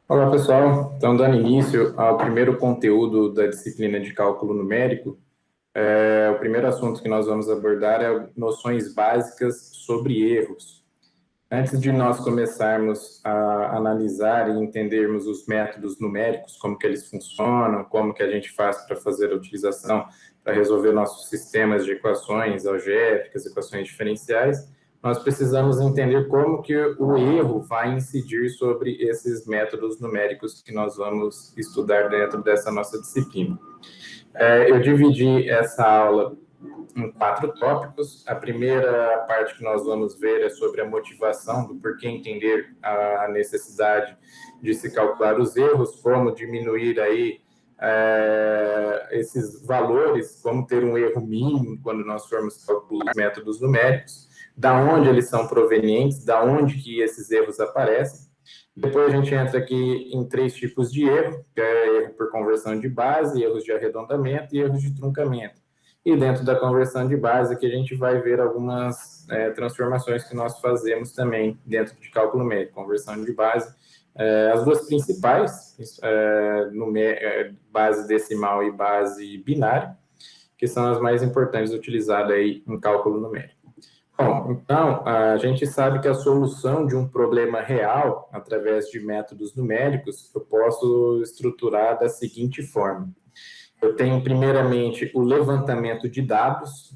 Olá, pessoal. Então, dando início ao primeiro conteúdo da disciplina de cálculo numérico, o primeiro assunto que nós vamos abordar é noções básicas sobre erros. Antes de nós começarmos a analisar e entendermos os métodos numéricos, como que eles funcionam, como que a gente faz para fazer a utilização, para resolver nossos sistemas de equações algébricas, equações diferenciais, nós precisamos entender como que o erro vai incidir sobre esses métodos numéricos que nós vamos estudar dentro dessa nossa disciplina. Eu dividi essa aula em 4 tópicos. A primeira parte que nós vamos ver é sobre a motivação do porquê entender a necessidade de se calcular os erros, como diminuir aí esses valores, como ter um erro mínimo quando nós formos calcular métodos numéricos, da onde eles são provenientes, da onde que esses erros aparecem. Depois a gente entra aqui em 3 tipos de erro, que é erro por conversão de base, erros de arredondamento e erros de truncamento. E dentro da conversão de base, que a gente vai ver algumas transformações que nós fazemos também dentro de cálculo numérico, conversão de base. As duas principais, base decimal e base binária, que são as mais importantes utilizadas aí em cálculo numérico. Bom, então, a gente sabe que a solução de um problema real, através de métodos numéricos, eu posso estruturar da seguinte forma. Eu tenho, primeiramente, o levantamento de dados,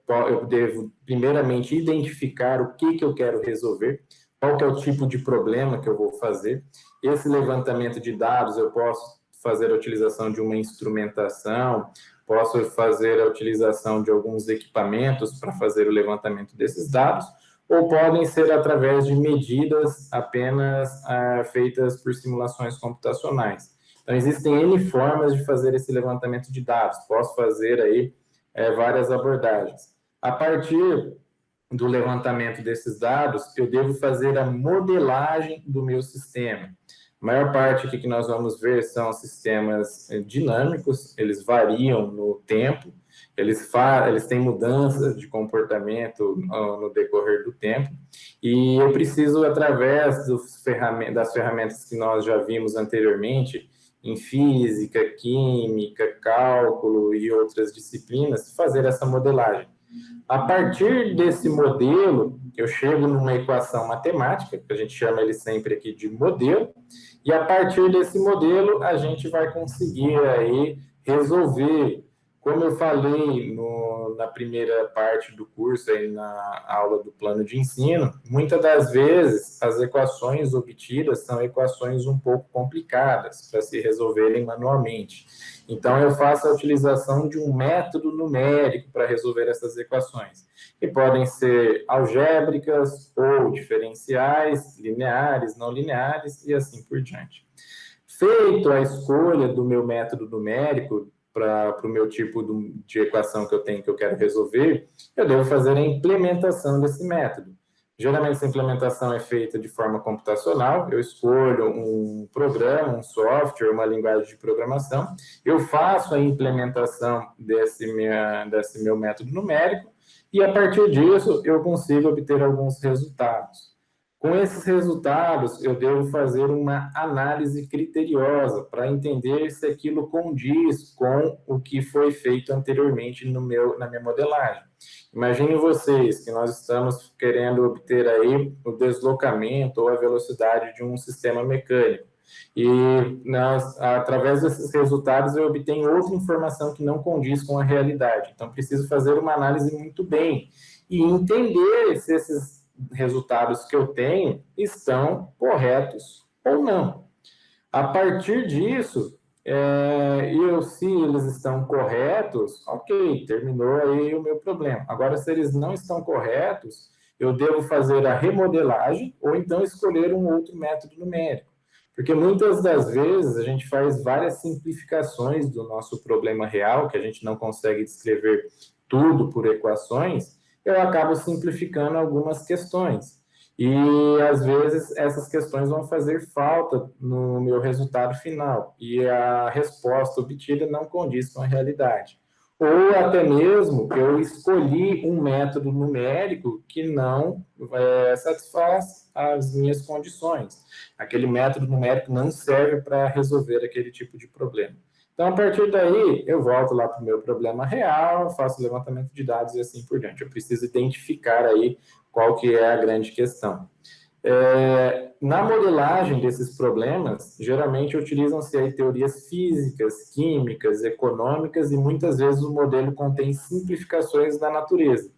eu devo, primeiramente, identificar o que eu quero resolver, qual que é o tipo de problema que eu vou fazer. Esse levantamento de dados, eu posso fazer a utilização de uma instrumentação, posso fazer a utilização de alguns equipamentos para fazer o levantamento desses dados, ou podem ser através de medidas apenas feitas por simulações computacionais. Então, existem N formas de fazer esse levantamento de dados. Posso fazer aí várias abordagens. A partir do levantamento desses dados, eu devo fazer a modelagem do meu sistema. A maior parte aqui que nós vamos ver são sistemas dinâmicos, eles variam no tempo, eles têm mudanças de comportamento no decorrer do tempo, e eu preciso, através das ferramentas que nós já vimos anteriormente, em física, química, cálculo e outras disciplinas, fazer essa modelagem. A partir desse modelo, eu chego numa equação matemática, que a gente chama ele sempre aqui de modelo, e a partir desse modelo, a gente vai conseguir aí resolver. Como eu falei na primeira parte do curso, aí na aula do plano de ensino, muitas das vezes as equações obtidas são equações um pouco complicadas para se resolverem manualmente. Então, eu faço a utilização de um método numérico para resolver essas equações, que podem ser algébricas ou diferenciais, lineares, não lineares e assim por diante. Feito a escolha do meu método numérico para o meu tipo de equação que eu tenho, que eu quero resolver, eu devo fazer a implementação desse método. Geralmente, essa implementação é feita de forma computacional. Eu escolho um programa, um software, uma linguagem de programação. Eu faço a implementação desse meu método numérico e, a partir disso, eu consigo obter alguns resultados. Com esses resultados, eu devo fazer uma análise criteriosa para entender se aquilo condiz com o que foi feito anteriormente na minha modelagem. Imagine vocês que nós estamos querendo obter aí o deslocamento ou a velocidade de um sistema mecânico. E através desses resultados, eu obtenho outra informação que não condiz com a realidade. Então, preciso fazer uma análise muito bem e entender se esses resultados que eu tenho estão corretos ou não. A partir disso, se eles estão corretos, ok, terminou aí o meu problema. Agora, se eles não estão corretos, eu devo fazer a remodelagem ou então escolher um outro método numérico. Porque muitas das vezes a gente faz várias simplificações do nosso problema real, que a gente não consegue descrever tudo por equações, eu acabo simplificando algumas questões. E, às vezes, essas questões vão fazer falta no meu resultado final, e a resposta obtida não condiz com a realidade. ou até mesmo eu escolhi um método numérico que não satisfaz as minhas condições. Aquele método numérico não serve para resolver aquele tipo de problema. Então, a partir daí, eu volto lá para o meu problema real, faço levantamento de dados e assim por diante. Eu preciso identificar aí qual que é a grande questão. Na modelagem desses problemas, geralmente utilizam-se aí teorias físicas, químicas, econômicas e muitas vezes o modelo contém simplificações da natureza.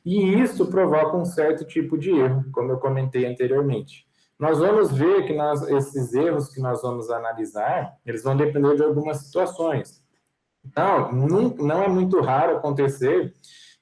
E isso provoca um certo tipo de erro, como eu comentei anteriormente. Nós vamos ver que esses erros que nós vamos analisar, eles vão depender de algumas situações. Então, não é muito raro acontecer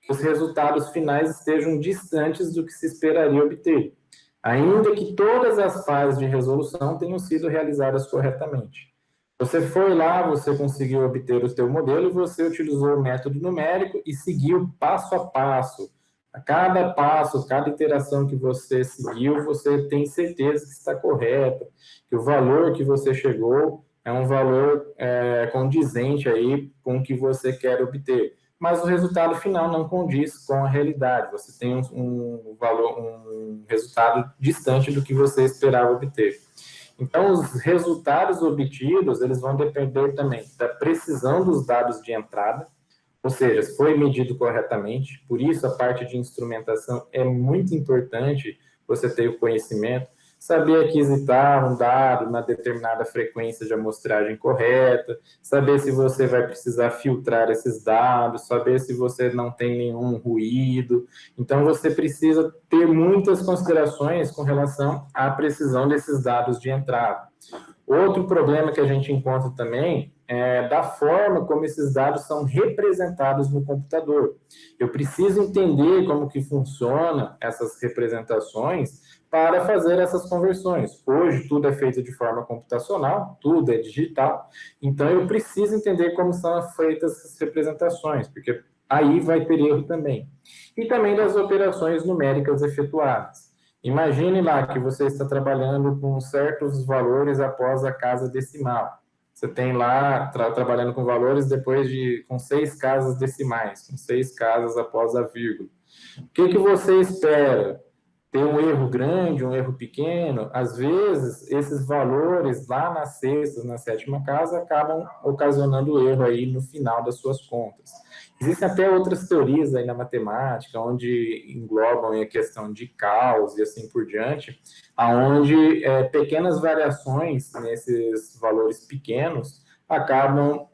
que os resultados finais estejam distantes do que se esperaria obter, ainda que todas as fases de resolução tenham sido realizadas corretamente. Você foi lá, você conseguiu obter o seu modelo e você utilizou o método numérico e seguiu passo a passo. A cada passo, cada iteração que você seguiu, você tem certeza que está correto, que o valor que você chegou é um valor condizente aí com o que você quer obter. Mas o resultado final não condiz com a realidade. Você tem um resultado distante do que você esperava obter. Então, os resultados obtidos, eles vão depender também da precisão dos dados de entrada, ou seja, se foi medido corretamente. Por isso, a parte de instrumentação é muito importante você ter o conhecimento, saber aquisitar um dado na determinada frequência de amostragem correta, saber se você vai precisar filtrar esses dados, saber se você não tem nenhum ruído. Então, você precisa ter muitas considerações com relação à precisão desses dados de entrada. Outro problema que a gente encontra também é da forma como esses dados são representados no computador. Eu preciso entender como que funciona essas representações para fazer essas conversões. Hoje tudo é feito de forma computacional, tudo é digital, então eu preciso entender como são feitas essas representações, porque aí vai ter erro também. E também das operações numéricas efetuadas. Imagine lá que você está trabalhando com certos valores após a casa decimal. Você tem lá, trabalhando com valores com 6 casas decimais, com 6 casas após a vírgula. O que você espera? Ter um erro grande, um erro pequeno? Às vezes, esses valores lá na sexta, na sétima casa, acabam ocasionando erro aí no final das suas contas. Existem até outras teorias aí na matemática, onde englobam a questão de caos e assim por diante, aonde pequenas variações nesses valores pequenos acabam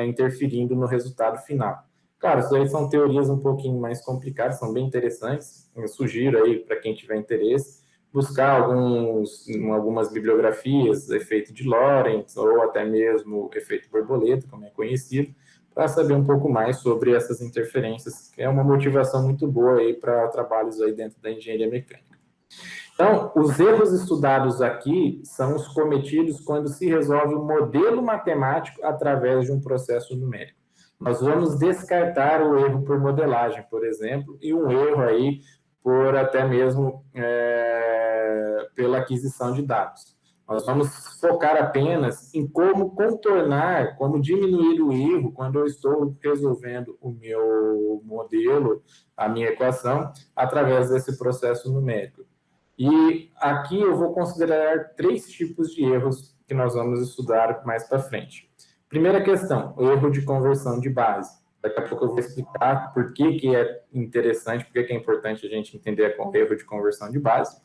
interferindo no resultado final. Claro, isso aí são teorias um pouquinho mais complicadas, são bem interessantes. Eu sugiro aí, para quem tiver interesse, buscar algumas bibliografias, efeito de Lorentz, ou até mesmo efeito borboleta, como é conhecido, para saber um pouco mais sobre essas interferências, que é uma motivação muito boa aí para trabalhos aí dentro da engenharia mecânica. Então, os erros estudados aqui são os cometidos quando se resolve um modelo matemático através de um processo numérico. Nós vamos descartar o erro por modelagem, por exemplo, e um erro aí por até mesmo pela aquisição de dados. Nós vamos focar apenas em como contornar, como diminuir o erro quando eu estou resolvendo o meu modelo, a minha equação, através desse processo numérico. E aqui eu vou considerar 3 tipos de erros que nós vamos estudar mais para frente. Primeira questão, o erro de conversão de base. Daqui a pouco eu vou explicar por que é interessante, por que é importante a gente entender o erro de conversão de base.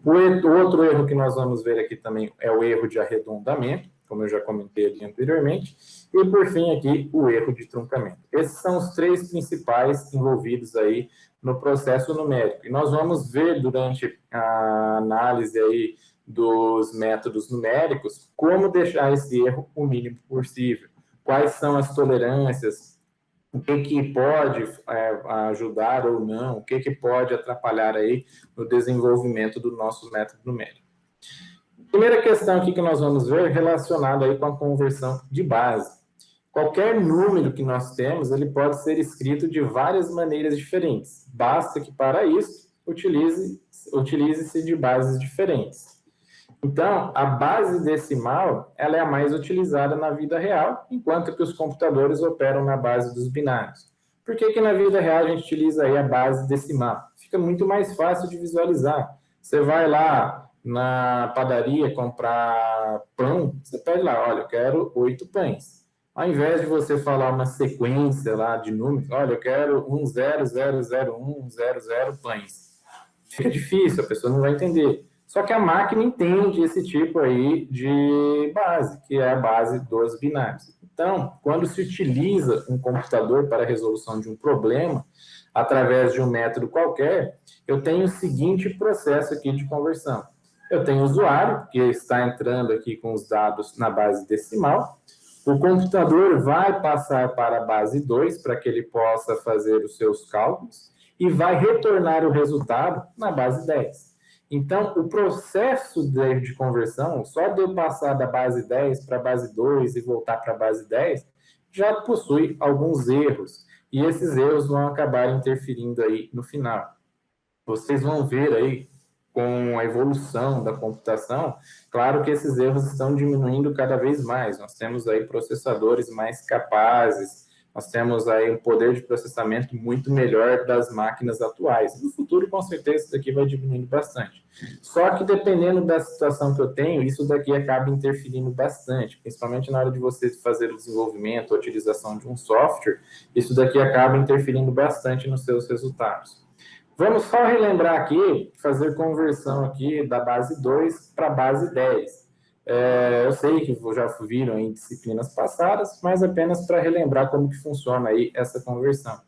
O outro erro que nós vamos ver aqui também é o erro de arredondamento, como eu já comentei ali anteriormente. E, por fim, aqui, o erro de truncamento. Esses são os 3 principais envolvidos aí no processo numérico. E nós vamos ver durante a análise aí dos métodos numéricos como deixar esse erro o mínimo possível. Quais são as tolerâncias, o que pode ajudar ou não, o que pode atrapalhar aí no desenvolvimento do nosso método numérico. Primeira questão aqui que nós vamos ver relacionada aí com a conversão de base. Qualquer número que nós temos, ele pode ser escrito de várias maneiras diferentes. Basta que para isso utilize-se de bases diferentes. Então, a base decimal, ela é a mais utilizada na vida real, enquanto que os computadores operam na base dos binários. Por que que na vida real a gente utiliza aí a base decimal? Fica muito mais fácil de visualizar. Você vai lá na padaria comprar pão, você pede lá, olha, eu quero 8 pães. Ao invés de você falar uma sequência lá de números, olha, eu quero 1000100 pães. Fica difícil, a pessoa não vai entender. Só que a máquina entende esse tipo aí de base, que é a base dos binários. Então, quando se utiliza um computador para a resolução de um problema, através de um método qualquer, eu tenho o seguinte processo aqui de conversão. Eu tenho o usuário, que está entrando aqui com os dados na base decimal. O computador vai passar para a base 2, para que ele possa fazer os seus cálculos, e vai retornar o resultado na base 10. Então, o processo de conversão, só de eu passar da base 10 para a base 2 e voltar para a base 10, já possui alguns erros. E esses erros vão acabar interferindo aí no final. Vocês vão ver aí, com a evolução da computação, claro que esses erros estão diminuindo cada vez mais. Nós temos aí processadores mais capazes, nós temos aí um poder de processamento muito melhor das máquinas atuais. No futuro, com certeza, isso daqui vai diminuindo bastante. Só que, dependendo da situação que eu tenho, isso daqui acaba interferindo bastante, principalmente na hora de você fazer o desenvolvimento, a utilização de um software, isso daqui acaba interferindo bastante nos seus resultados. Vamos só relembrar aqui, fazer conversão aqui da base 2 para a base 10. Eu sei que já viram em disciplinas passadas, mas apenas para relembrar como que funciona aí essa conversão.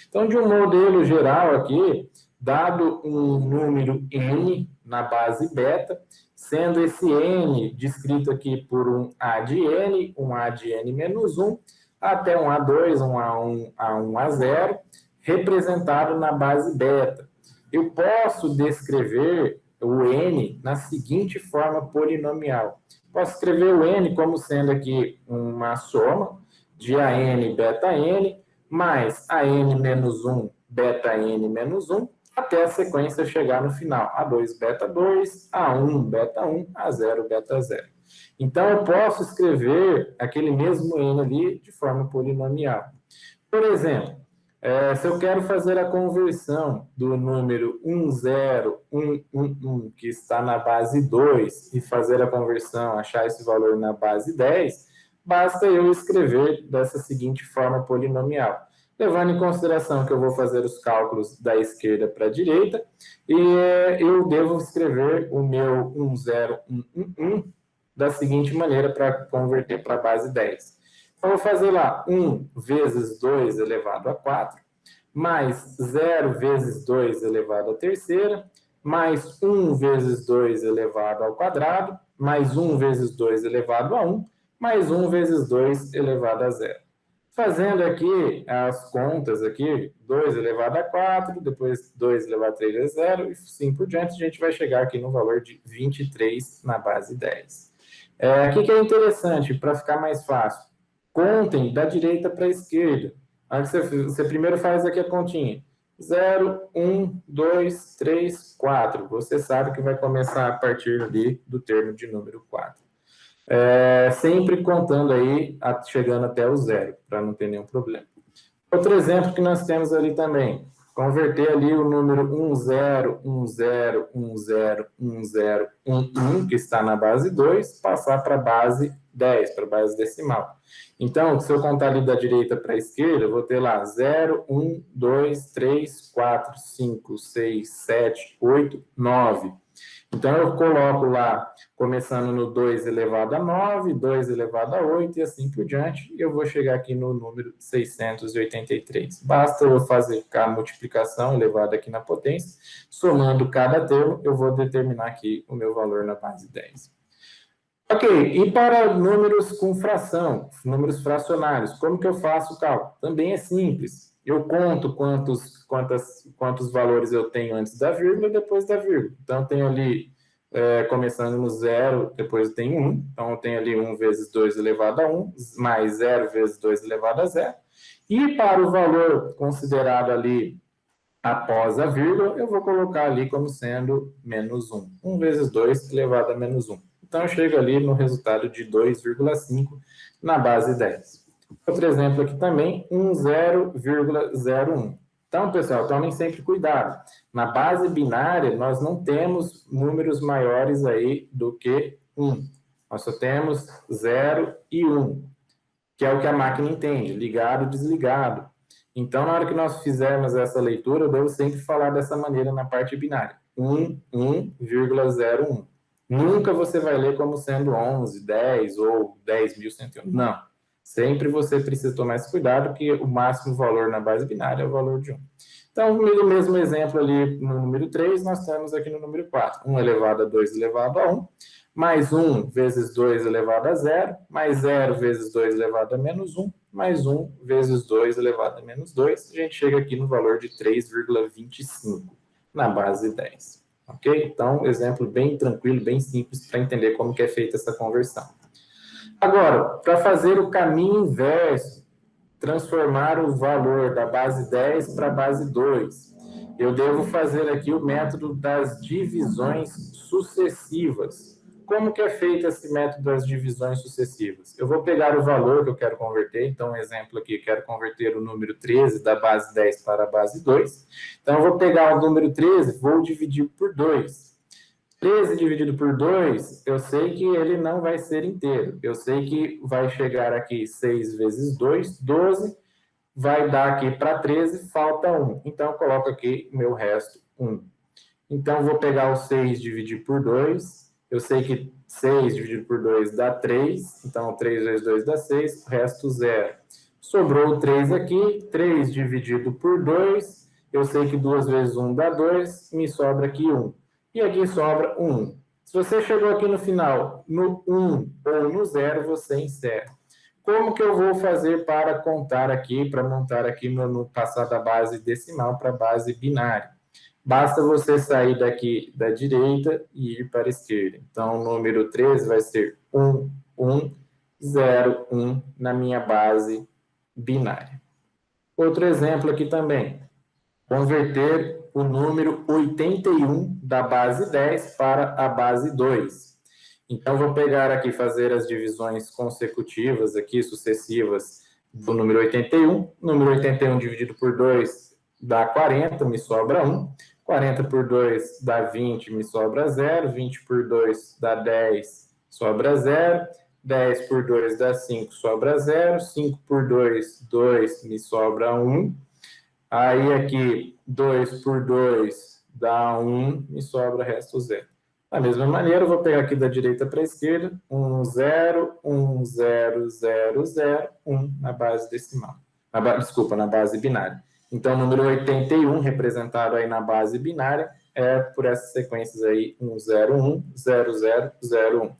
Então, de um modelo geral aqui, dado um número n na base beta, sendo esse n descrito aqui por um a de n menos 1, até um A2, um A1, A1, A0, representado na base beta. Eu posso descrever o n na seguinte forma polinomial. Posso escrever o n como sendo aqui uma soma de AN beta n mais AN menos 1 beta n menos 1 até a sequência chegar no final. A2 beta 2, A1 beta 1, A0 beta 0. Então, eu posso escrever aquele mesmo n ali de forma polinomial. Por exemplo, se eu quero fazer a conversão do número 10111, que está na base 2, e fazer a conversão, achar esse valor na base 10, basta eu escrever dessa seguinte forma polinomial. Levando em consideração que eu vou fazer os cálculos da esquerda para a direita, e eu devo escrever o meu 10111 da seguinte maneira para converter para a base 10. Então, eu vou fazer lá 1 vezes 2 elevado a 4, mais 0 vezes 2 elevado à terceira, mais 1 vezes 2 elevado ao quadrado, mais 1 vezes 2 elevado a 1, mais 1 vezes 2 elevado a 0. Fazendo aqui as contas aqui, 2 elevado a 4, depois 2 elevado a 3 é 0, e assim por diante, a gente vai chegar aqui no valor de 23 na base 10. Aqui que é interessante, para ficar mais fácil. Contem da direita para a esquerda. Aí você primeiro faz aqui a continha. 0, 1, 2, 3, 4. Você sabe que vai começar a partir ali do termo de número 4. Sempre contando aí, chegando até o 0, para não ter nenhum problema. Outro exemplo que nós temos ali também. Converter ali o número 1010101011, que está na base 2, passar para a base 10, para a base decimal. Então, se eu contar ali da direita para a esquerda, eu vou ter lá 0, 1, 2, 3, 4, 5, 6, 7, 8, 9. Então, eu coloco lá, começando no 2 elevado a 9, 2 elevado a 8 e assim por diante, e eu vou chegar aqui no número 683. Basta eu fazer a multiplicação elevada aqui na potência, somando cada termo, eu vou determinar aqui o meu valor na base 10. Ok, e para números com fração, números fracionários, como que eu faço o cálculo? Também é simples. Eu conto quantos valores eu tenho antes da vírgula e depois da vírgula. Então, eu tenho ali, começando no 0, depois eu tenho 1. Então, eu tenho ali 1 vezes 2 elevado a 1, mais 0 vezes 2 elevado a 0. E para o valor considerado ali após a vírgula, eu vou colocar ali como sendo menos 1. 1 vezes 2 elevado a menos 1. Então, eu chego ali no resultado de 2,5 na base 10. Outro exemplo aqui também, 0,01. Então, pessoal, tomem sempre cuidado. Na base binária, nós não temos números maiores aí do que 1. Nós só temos 0 e 1, que é o que a máquina entende, ligado, desligado. Então, na hora que nós fizermos essa leitura, eu devo sempre falar dessa maneira na parte binária. 1,01. Nunca você vai ler como sendo 11, 10 ou 10.101. Não. Sempre você precisa tomar esse cuidado, que o máximo valor na base binária é o valor de 1. Então, no mesmo exemplo ali no número 3, nós temos aqui no número 4. 1 elevado a 2 elevado a 1, mais 1 vezes 2 elevado a 0, mais 0 vezes 2 elevado a menos 1, mais 1 vezes 2 elevado a menos 2. A gente chega aqui no valor de 3,25 na base 10. Ok? Então, exemplo bem tranquilo, bem simples para entender como que é feita essa conversão. Agora, para fazer o caminho inverso, transformar o valor da base 10 para a base 2, eu devo fazer aqui o método das divisões sucessivas. Como que é feito esse método das divisões sucessivas? Eu vou pegar o valor que eu quero converter, então, um exemplo aqui, quero converter o número 13 da base 10 para a base 2. Então, eu vou pegar o número 13, vou dividir por 2. 13 dividido por 2, eu sei que ele não vai ser inteiro. Eu sei que vai chegar aqui 6 vezes 2, 12. Vai dar aqui para 13, falta 1. Então, eu coloco aqui meu resto, 1. Então, vou pegar o 6 dividir por 2. Eu sei que 6 dividido por 2 dá 3. Então, 3 vezes 2 dá 6. O resto, 0. Sobrou o 3 aqui. 3 dividido por 2. Eu sei que 2 vezes 1 dá 2. Me sobra aqui 1. E aqui sobra 1. Se você chegou aqui no final, no 1 ou no 0, você encerra. Como que eu vou fazer para contar aqui, para montar aqui, passar da base decimal para a base binária? Basta você sair daqui da direita e ir para a esquerda. Então, o número 13 vai ser 1, 1, 0, 1 na minha base binária. Outro exemplo aqui também. Converter o número 81 da base 10 para a base 2. Então, vou pegar aqui, fazer as divisões consecutivas aqui, sucessivas, do número 81. Número 81 dividido por 2 dá 40, me sobra 1. 40 por 2 dá 20, me sobra 0. 20 por 2 dá 10, sobra 0. 10 por 2 dá 5, sobra 0. 5 por 2, 2, me sobra 1. Aí aqui, 2 por 2 dá 1, me sobra resto 0. Da mesma maneira, eu vou pegar aqui da direita para a esquerda, 1, 0, 1, 0, 0, 0, 1 na base decimal. Desculpa, na base binária. Então, o número 81, representado aí na base binária, é por essas sequências aí, 1, 0, 1, 0, 0, 0, 1.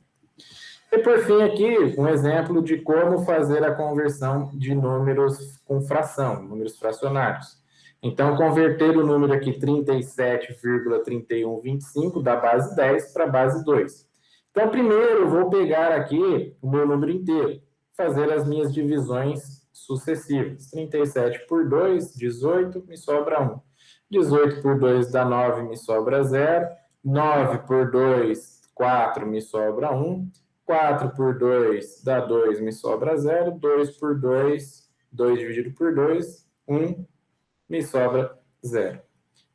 E, por fim, aqui, um exemplo de como fazer a conversão de números com fração, números fracionários. Então, converter o número aqui 37,3125 da base 10 para a base 2. Então, primeiro, eu vou pegar aqui o meu número inteiro, fazer as minhas divisões sucessivas. 37 por 2, 18, me sobra 1. 18 por 2 dá 9, me sobra 0. 9 por 2, 4, me sobra 1. 4 por 2 dá 2, me sobra 0. 2 por 2, 2 dividido por 2, 1, me sobra 0.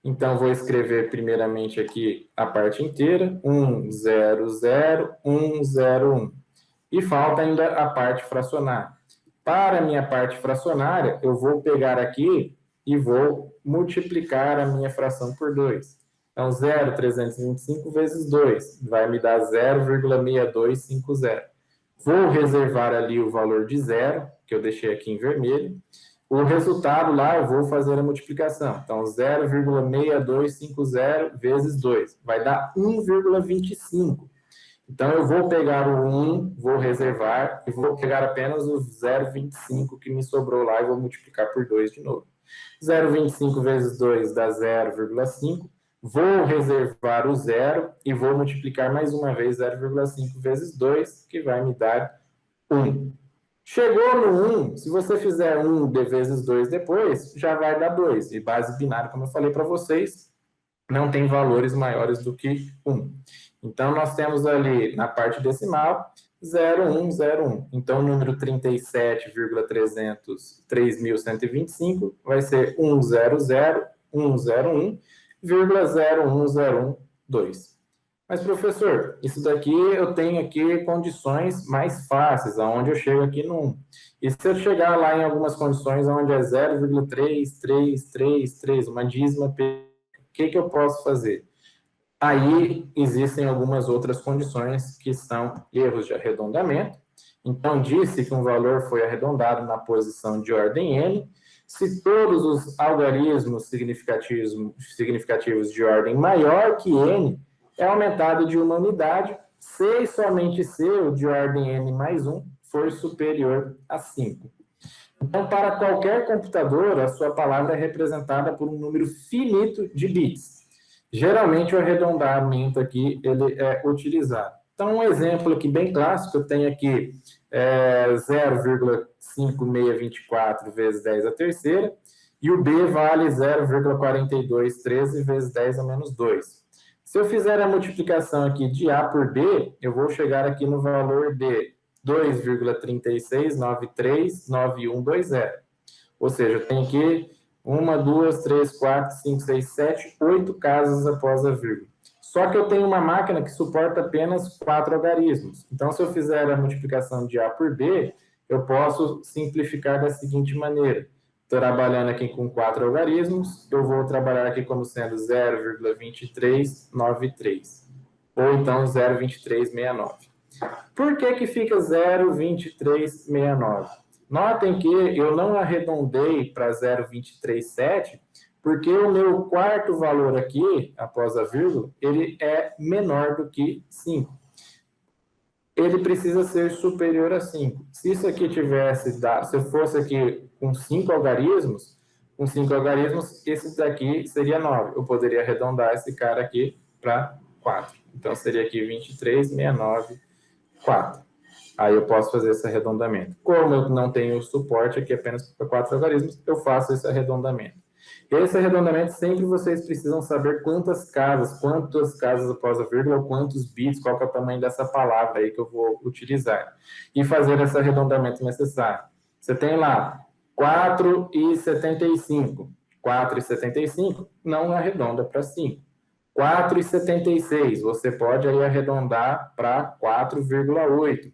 Então, vou escrever primeiramente aqui a parte inteira, 1, 0, 0, 1, 0, 1. E falta ainda a parte fracionária. Para a minha parte fracionária, eu vou pegar aqui e vou multiplicar a minha fração por 2. Então, 0,325 vezes 2 vai me dar 0,6250. Vou reservar ali o valor de 0, que eu deixei aqui em vermelho. O resultado lá, eu vou fazer a multiplicação. Então, 0,6250 vezes 2 vai dar 1,25. Então, eu vou pegar o 1, vou reservar, e vou pegar apenas o 0,25 que me sobrou lá e vou multiplicar por 2 de novo. 0,25 vezes 2 dá 0,5. Vou reservar o 0 e vou multiplicar mais uma vez 0,5 vezes 2, que vai me dar 1. Chegou no 1, se você fizer 1 vezes 2 depois, já vai dar 2. E base binária, como eu falei para vocês, não tem valores maiores do que 1. Então, nós temos ali, na parte decimal, 0,101. Então, o número 37,303.125 vai ser 100.101,01012. Mas, professor, isso daqui eu tenho aqui condições mais fáceis, aonde eu chego aqui no 1. E se eu chegar lá em algumas condições onde é 0,3333, uma dízima, o que eu posso fazer? Aí existem algumas outras condições que são erros de arredondamento. Então, disse que um valor foi arredondado na posição de ordem n, se todos os algarismos significativos de ordem maior que n é aumentado de uma unidade, se e somente se o de ordem n mais 1 for superior a 5. Então, para qualquer computador, a sua palavra é representada por um número finito de bits. Geralmente, o arredondamento aqui ele é utilizado. Então, um exemplo aqui bem clássico, eu tenho aqui 0,5624 vezes 10 a terceira, e o B vale 0,4213 vezes 10 a menos 2. Se eu fizer a multiplicação aqui de A por B, eu vou chegar aqui no valor de 2,36939120. Ou seja, eu tenho aqui 1, 2, 3, 4, 5, 6, 7, 8 casas após a vírgula. Só que eu tenho uma máquina que suporta apenas 4 algarismos. Então, se eu fizer a multiplicação de A por B, eu posso simplificar da seguinte maneira. Trabalhando aqui com 4 algarismos, eu vou trabalhar aqui como sendo 0,2393. Ou então 0,2369. Por que fica 0,2369? Notem que eu não arredondei para 0,237, porque o meu quarto valor aqui, após a vírgula, ele é menor do que 5. Ele precisa ser superior a 5. Se isso aqui tivesse dado, se eu fosse aqui com 5 algarismos, esse daqui seria 9. Eu poderia arredondar esse cara aqui para 4. Então, seria aqui 23,69,4. Aí eu posso fazer esse arredondamento. Como eu não tenho suporte aqui apenas para 4 algarismos, eu faço esse arredondamento. Esse arredondamento, sempre vocês precisam saber quantas casas após a vírgula, quantos bits, qual que é o tamanho dessa palavra aí que eu vou utilizar. E fazer esse arredondamento necessário. Você tem lá 4,75. 4,75 não arredonda para 5. 4,76, você pode aí arredondar para 4,8.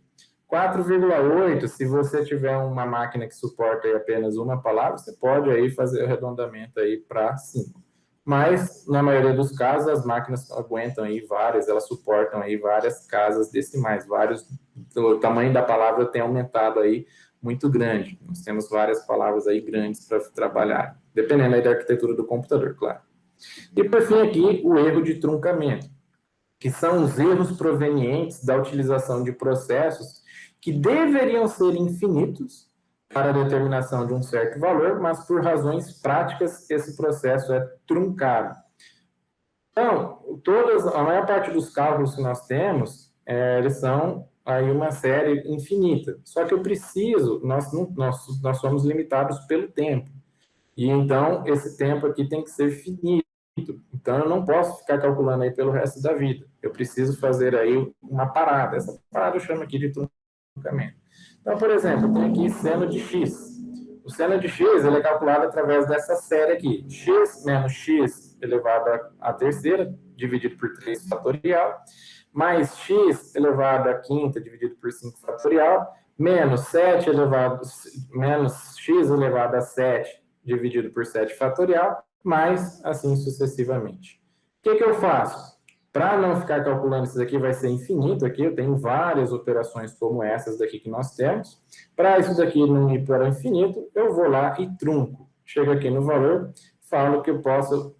4,8, se você tiver uma máquina que suporta aí apenas uma palavra, você pode aí fazer o arredondamento aí para 5. Mas, na maioria dos casos, as máquinas aguentam aí várias, elas suportam aí várias casas decimais, o tamanho da palavra tem aumentado aí muito grande. Nós temos várias palavras aí grandes para trabalhar, dependendo aí da arquitetura do computador, claro. E, por fim, aqui, o erro de truncamento, que são os erros provenientes da utilização de processos que deveriam ser infinitos para a determinação de um certo valor, mas por razões práticas esse processo é truncado. Então, a maior parte dos cálculos que nós temos, eles são aí uma série infinita. Só que nós somos limitados pelo tempo. E então, esse tempo aqui tem que ser finito. Então, eu não posso ficar calculando aí pelo resto da vida. Eu preciso fazer aí uma parada. Essa parada eu chamo aqui de truncamento. Então, por exemplo, eu tenho aqui seno de x. O seno de x ele é calculado através dessa série aqui. X menos x elevado à terceira, dividido por 3 fatorial, mais x elevado à quinta, dividido por 5 fatorial, menos x elevado a 7, dividido por 7 fatorial, mais assim sucessivamente. O que eu faço? Para não ficar calculando isso daqui, vai ser infinito aqui, eu tenho várias operações como essas daqui que nós temos. Para isso daqui não ir para o infinito, eu vou lá e trunco. Chego aqui no valor, falo que eu posso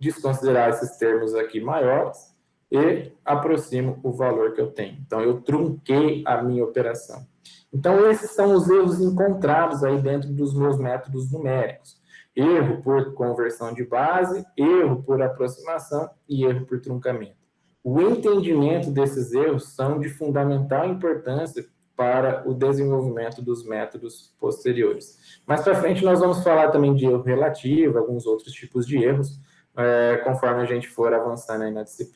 desconsiderar esses termos aqui maiores e aproximo o valor que eu tenho. Então, eu trunquei a minha operação. Então, esses são os erros encontrados aí dentro dos meus métodos numéricos. Erro por conversão de base, erro por aproximação e erro por truncamento. O entendimento desses erros são de fundamental importância para o desenvolvimento dos métodos posteriores. Mais para frente nós vamos falar também de erro relativo, alguns outros tipos de erros, conforme a gente for avançando aí na disciplina.